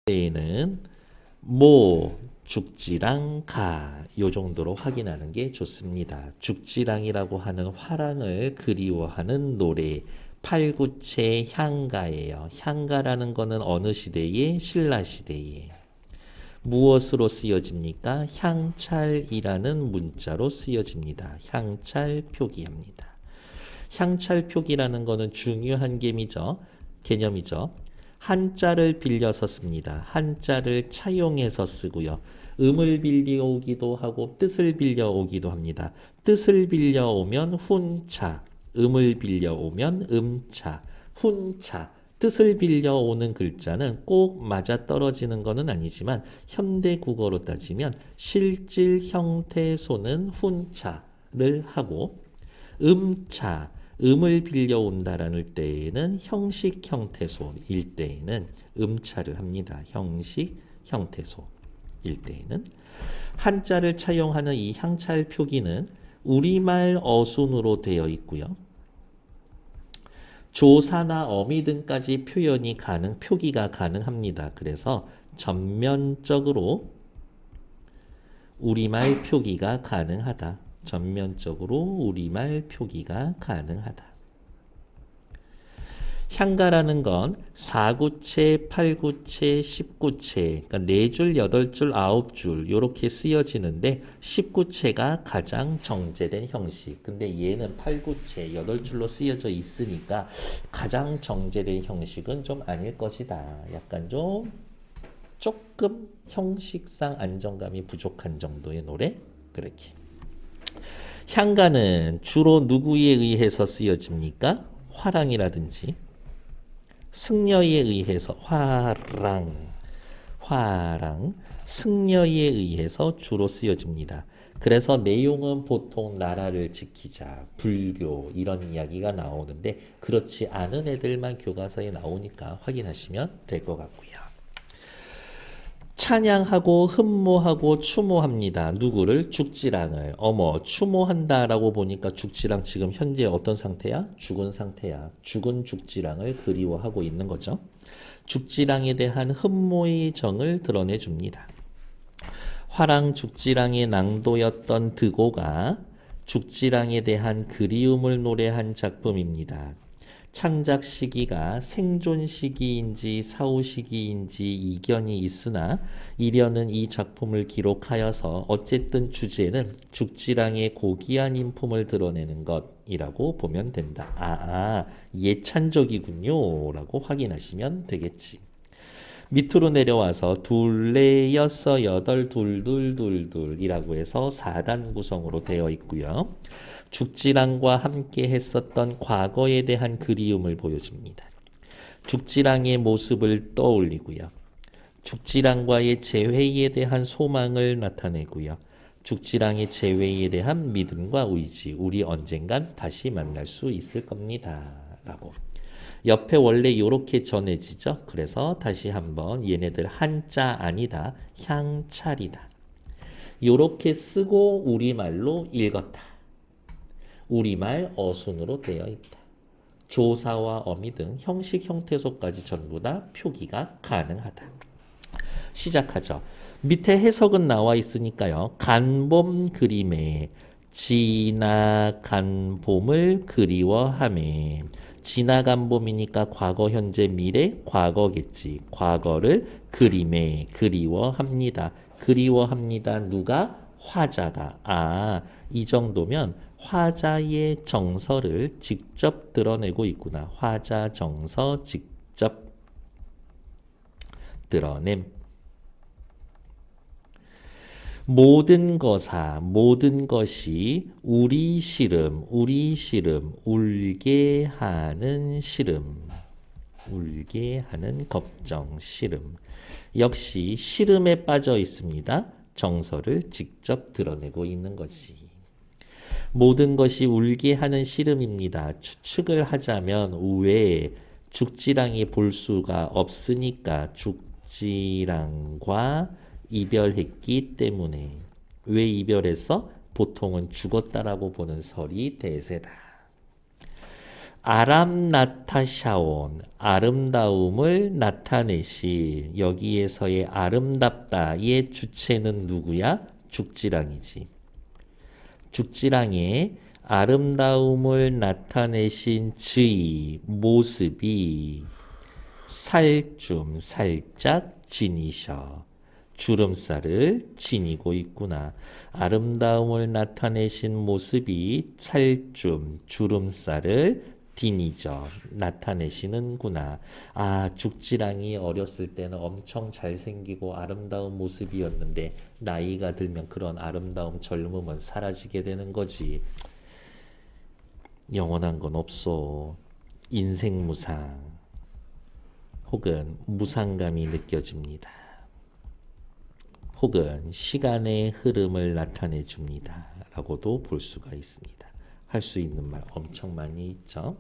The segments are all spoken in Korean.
때에는 모, 죽지랑 가, 요 정도로 확인하는 게 좋습니다. 죽지랑이라고 하는 화랑을 그리워하는 노래, 팔구체 향가예요. 향가라는 거는 어느 시대에? 신라시대에. 무엇으로 쓰여집니까? 향찰이라는 문자로 쓰여집니다. 향찰 표기합니다. 향찰 표기라는 거는 중요한 개념이죠. 한자를 빌려서 씁니다. 한자를 차용해서 쓰고요. 음을 빌려오기도 하고 뜻을 빌려오기도 합니다. 뜻을 빌려오면 훈차, 음을 빌려오면 음차, 훈차. 뜻을 빌려오는 글자는 꼭 맞아떨어지는 것은 아니지만 현대 국어로 따지면 실질 형태소는 훈차를 하고 음차, 음을 빌려온다라는 때에는 형식 형태소일 때에는 음차를 합니다. 형식 형태소일 때에는 한자를 차용하는 이 향찰 표기는 우리말 어순으로 되어 있고요. 조사나 어미 등까지 표기가 가능합니다. 그래서 전면적으로 우리말 표기가 가능하다. 전면적으로 우리말 표기가 가능하다. 향가라는 건 4구체, 8구체, 10구체, 그러니까 4줄, 8줄, 9줄 이렇게 쓰여지는데 10구체가 가장 정제된 형식. 근데 얘는 8구체, 8줄로 쓰여져 있으니까 가장 정제된 형식은 좀 아닐 것이다. 약간 조금 형식상 안정감이 부족한 정도의 노래? 그렇게. 향가는 주로 누구에 의해서 쓰여집니까? 화랑이라든지 승려에 의해서 화랑 승려에 의해서 주로 쓰여집니다. 그래서 내용은 보통 나라를 지키자, 불교 이런 이야기가 나오는데 그렇지 않은 애들만 교과서에 나오니까 확인하시면 될 것 같고요. 찬양하고 흠모하고 추모합니다. 누구를? 죽지랑을. 어머, 추모한다라고 보니까 죽지랑 지금 현재 어떤 상태야? 죽은 상태야. 죽은 죽지랑을 그리워하고 있는 거죠. 죽지랑에 대한 흠모의 정을 드러내 줍니다. 화랑 죽지랑의 낭도였던 드고가 죽지랑에 대한 그리움을 노래한 작품입니다. 창작 시기가 생존 시기인지 사후 시기인지 이견이 있으나 이련은 이 작품을 기록하여서 어쨌든 주제는 죽지랑의 고귀한 인품을 드러내는 것이라고 보면 된다. 예찬적이군요 라고 확인하시면 되겠지. 밑으로 내려와서 둘레 여섯 여덟 둘둘둘둘이라고 해서 4단 구성으로 되어 있고요. 죽지랑과 함께 했었던 과거에 대한 그리움을 보여줍니다. 죽지랑의 모습을 떠올리고요. 죽지랑과의 재회에 대한 소망을 나타내고요. 죽지랑의 재회에 대한 믿음과 의지, 우리 언젠간 다시 만날 수 있을 겁니다. 라고. 옆에 원래 이렇게 전해지죠. 그래서 다시 한번 얘네들 한자 아니다. 향찰이다. 이렇게 쓰고 우리말로 읽었다. 우리말 어순으로 되어 있다. 조사와 어미 등 형식 형태소까지 전부 다 표기가 가능하다. 시작하죠. 밑에 해석은 나와 있으니까요. 간봄 그림에 지나간 봄을 그리워하매. 지나간 봄이니까 과거, 현재, 미래, 과거겠지. 과거를 그림에 그리워합니다. 그리워합니다. 누가? 화자가. 이 정도면 화자의 정서를 직접 드러내고 있구나. 화자 정서 직접 드러냄. 모든 것이 우리 시름, 울게 하는 시름, 울게 하는 걱정, 시름. 역시 시름에 빠져 있습니다. 정서를 직접 드러내고 있는 것이. 모든 것이 울게 하는 시름입니다. 추측을 하자면 왜 죽지랑이 볼 수가 없으니까 죽지랑과 이별했기 때문에. 왜 이별했어? 보통은 죽었다라고 보는 설이 대세다. 아람나타샤온, 아름다움을 나타내신, 여기에서의 아름답다의 주체는 누구야? 죽지랑이지. 죽지랑의 아름다움을 나타내신 즈의 모습이 살좀 살짝 지니셔. 주름살을 지니고 있구나. 아름다움을 나타내신 모습이 살좀 주름살을 디니저 나타내시는구나. 아, 죽지랑이 어렸을 때는 엄청 잘생기고 아름다운 모습이었는데 나이가 들면 그런 아름다움 젊음은 사라지게 되는 거지. 영원한 건 없어. 인생 무상 혹은 무상감이 느껴집니다. 혹은 시간의 흐름을 나타내 줍니다. 라고도 볼 수가 있습니다. 할 수 있는 말 엄청 많이 있죠.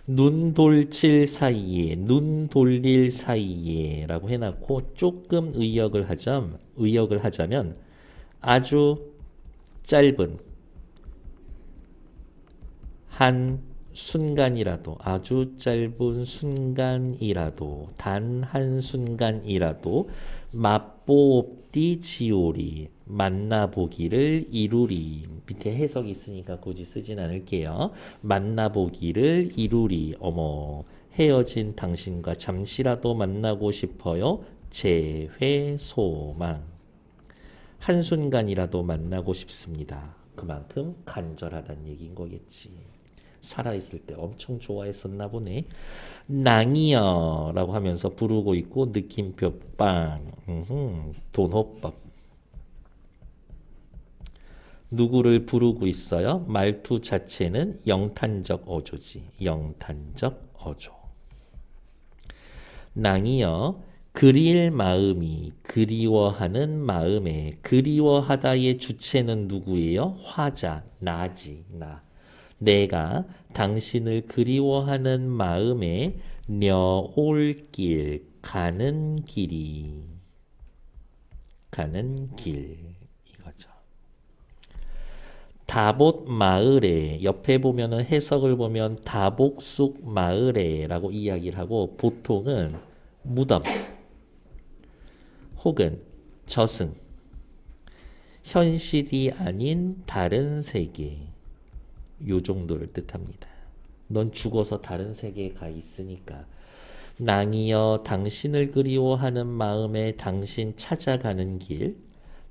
눈 돌칠 사이에, 눈 돌릴 사이에 라고 해놨고 조금 의역을 하자면 아주 짧은 한 순간이라도, 아주 짧은 순간이라도, 단 한 순간이라도 맛보옵디 지오리, 만나보기를 이루리. 밑에 해석이 있으니까 굳이 쓰진 않을게요. 만나보기를 이루리. 어머, 헤어진 당신과 잠시라도 만나고 싶어요. 재회 소망. 한순간이라도 만나고 싶습니다. 그만큼 간절하다는 얘기인 거겠지. 살아있을 때 엄청 좋아했었나 보네. 낭이여 라고 하면서 부르고 있고 느낌표 빵. 돈호법. 누구를 부르고 있어요? 말투 자체는 영탄적 어조지. 영탄적 어조. 낭이여 그릴 마음이, 그리워하는 마음에, 그리워하다의 주체는 누구예요? 화자, 나지, 나. 내가 당신을 그리워하는 마음에 녀올 길, 가는 길이, 가는 길 이거죠. 다봇 마을에, 옆에 보면은 해석을 보면 다복숙 마을에라고 이야기를 하고 보통은 무덤 혹은 저승, 현실이 아닌 다른 세계, 요 정도를 뜻합니다. 넌 죽어서 다른 세계에 가 있으니까. 낭이여 당신을 그리워하는 마음에 당신 찾아가는 길,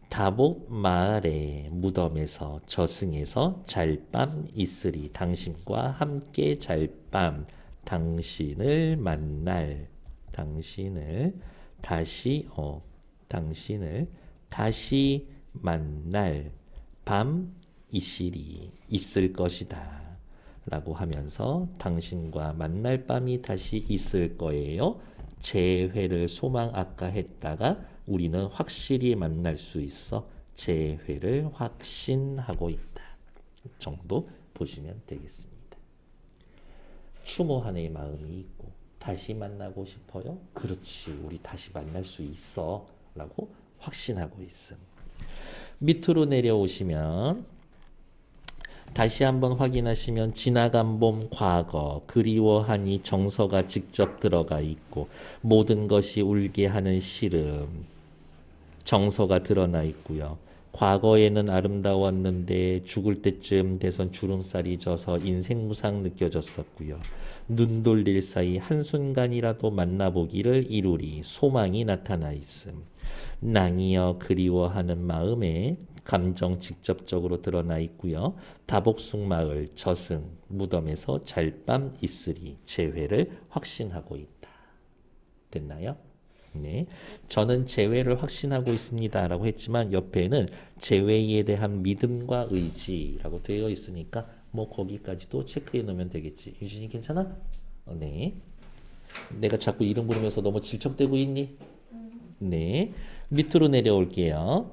다복 마을의 무덤에서 저승에서 잘밤 있으리. 당신과 함께 잘밤, 당신을 만날, 당신을 다시 만날 밤 있으리, 있을 것이다 라고 하면서 당신과 만날 밤이 다시 있을 거예요. 재회를 소망 아까 했다가 우리는 확실히 만날 수 있어. 재회를 확신하고 있다 정도 보시면 되겠습니다. 추모하는 마음이 있고 다시 만나고 싶어요? 그렇지, 우리 다시 만날 수 있어 라고 확신하고 있음. 밑으로 내려오시면 다시 한번 확인하시면 지나간 봄 과거, 그리워하니 정서가 직접 들어가 있고 모든 것이 울게 하는 시름, 정서가 드러나 있고요. 과거에는 아름다웠는데 죽을 때쯤 돼선 주름살이 져서 인생 무상 느껴졌었고요. 눈 돌릴 사이 한순간이라도 만나보기를 이루리, 소망이 나타나 있음. 낭이여 그리워하는 마음에 감정 직접적으로 드러나 있고요. 다복숙 마을, 저승, 무덤에서 잘밤 있으리, 재회를 확신하고 있다. 됐나요? 네, 저는 재회를 확신하고 있습니다 라고 했지만 옆에는 재회에 대한 믿음과 의지라고 되어 있으니까 뭐 거기까지도 체크해 놓으면 되겠지. 유진이 괜찮아? 네. 내가 자꾸 이름 부르면서 너무 질척대고 있니? 네. 밑으로 내려올게요.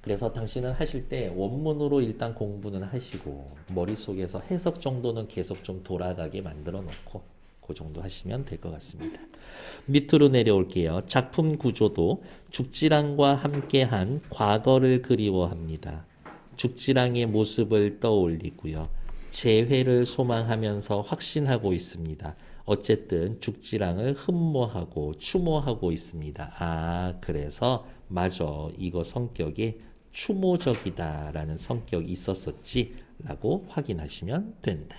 그래서 당신은 하실 때 원문으로 일단 공부는 하시고 머릿속에서 해석 정도는 계속 좀 돌아가게 만들어 놓고 그 정도 하시면 될 것 같습니다. 밑으로 내려올게요. 작품 구조도 죽지랑과 함께한 과거를 그리워합니다. 죽지랑의 모습을 떠올리고요. 재회를 소망하면서 확신하고 있습니다. 어쨌든 죽지랑을 흠모하고 추모하고 있습니다. 아, 그래서 맞아. 이거 성격이 추모적이다라는 성격이 있었었지 라고 확인하시면 된다.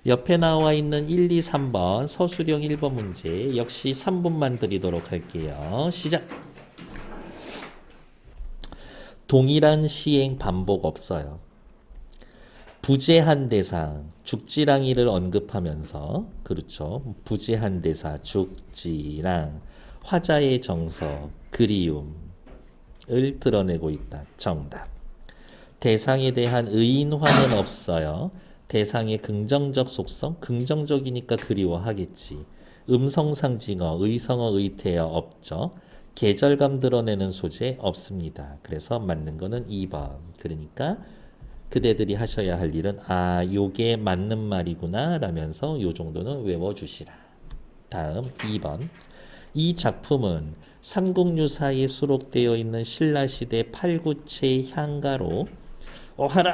옆에 나와 있는 1, 2, 3번 서술형 1번 문제 역시 3분만 드리도록 할게요. 시작! 동일한 시행 반복 없어요. 부재한 대상, 죽지랑이를 언급하면서 그렇죠. 부재한 대사, 죽지랑, 화자의 정서, 그리움을 드러내고 있다. 정답. 대상에 대한 의인화는 없어요. 대상의 긍정적 속성, 긍정적이니까 그리워하겠지. 음성상징어, 의성어, 의태어 없죠. 계절감 드러내는 소재 없습니다. 그래서 맞는 거는 2번. 그러니까 그대들이 하셔야 할 일은 아, 요게 맞는 말이구나 라면서 요 정도는 외워주시라. 다음 2번. 이 작품은 삼국유사에 수록되어 있는 신라시대 팔구체 향가로 하나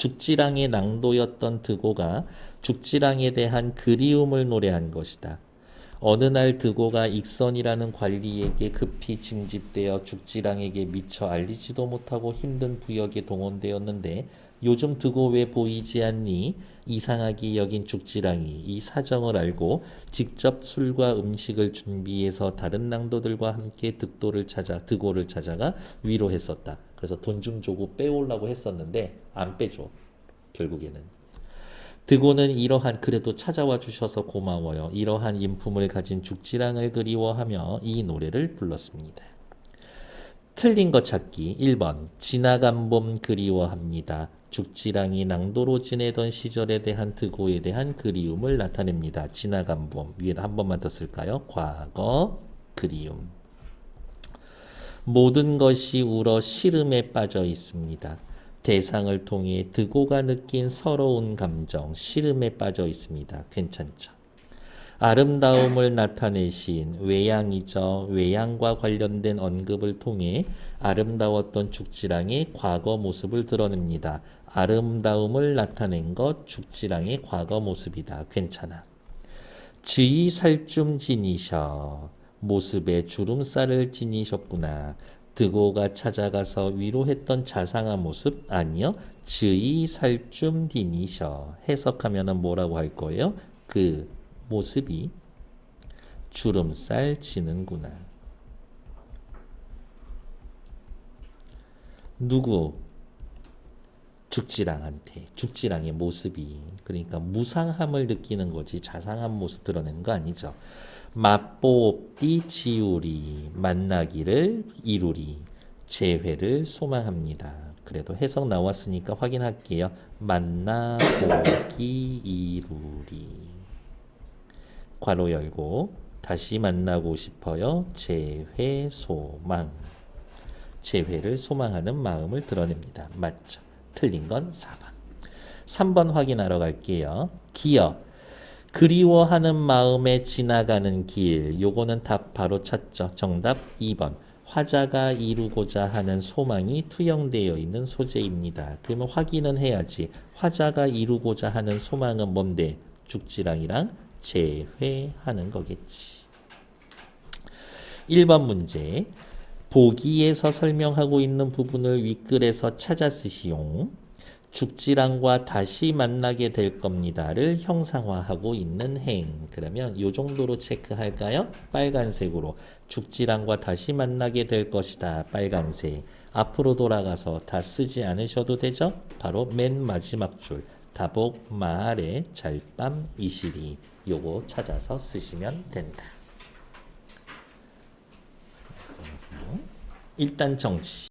죽지랑의 낭도였던 드고가 죽지랑에 대한 그리움을 노래한 것이다. 어느 날 드고가 익선이라는 관리에게 급히 징집되어 죽지랑에게 미처 알리지도 못하고 힘든 부역에 동원되었는데 요즘 드고 왜 보이지 않니? 이상하게 여긴 죽지랑이 이 사정을 알고 직접 술과 음식을 준비해서 다른 낭도들과 함께 드고를 찾아가 위로했었다. 그래서 돈 좀 주고 빼오려고 했었는데 안 빼줘. 결국에는. 드고는 이러한 그래도 찾아와 주셔서 고마워요. 이러한 인품을 가진 죽지랑을 그리워하며 이 노래를 불렀습니다. 틀린 거 찾기 1번 지나간 봄 그리워합니다. 죽지랑이 낭도로 지내던 시절에 대한 드고에 대한 그리움을 나타냅니다. 지나간 봄 위에다 한 번만 더 쓸까요? 과거 그리움. 모든 것이 울어 시름에 빠져 있습니다. 대상을 통해 드고가 느낀 서러운 감정, 시름에 빠져 있습니다. 괜찮죠? 아름다움을 나타내신 외양이죠. 외양과 관련된 언급을 통해 아름다웠던 죽지랑의 과거 모습을 드러냅니다. 아름다움을 나타낸 것 죽지랑의 과거 모습이다. 괜찮아. 지이 살쯤 지니셔. 모습에 주름살을 지니셨구나. 드고가 찾아가서 위로했던 자상한 모습? 아니요. 지이 살쯤 디니셔. 해석하면 뭐라고 할 거예요? 그 모습이 주름살 지는구나. 누구? 죽지랑한테. 죽지랑의 모습이. 그러니까 무상함을 느끼는 거지 자상한 모습 드러내는 거 아니죠. 맛보옵디 지우리 만나기를 이루리 재회를 소망합니다. 그래도 해석 나왔으니까 확인할게요. 만나보기 이루리 괄호 열고 다시 만나고 싶어요. 재회 소망 재회를 소망하는 마음을 드러냅니다. 맞죠? 틀린 건 4번. 3번 확인하러 갈게요. 기억 그리워하는 마음에 지나가는 길. 요거는 답 바로 찾죠. 정답 2번. 화자가 이루고자 하는 소망이 투영되어 있는 소재입니다. 그러면 확인은 해야지. 화자가 이루고자 하는 소망은 뭔데? 죽지랑이랑 재회하는 거겠지. 1번 문제. 보기에서 설명하고 있는 부분을 윗글에서 찾아 쓰시용. 죽지랑과 다시 만나게 될 겁니다를 형상화하고 있는 행. 그러면 이 정도로 체크할까요? 빨간색으로 죽지랑과 다시 만나게 될 것이다. 빨간색. 앞으로 돌아가서 다 쓰지 않으셔도 되죠? 바로 맨 마지막 줄 다복 마을에 잘밤 이시리 요거 찾아서 쓰시면 된다. 일단 정치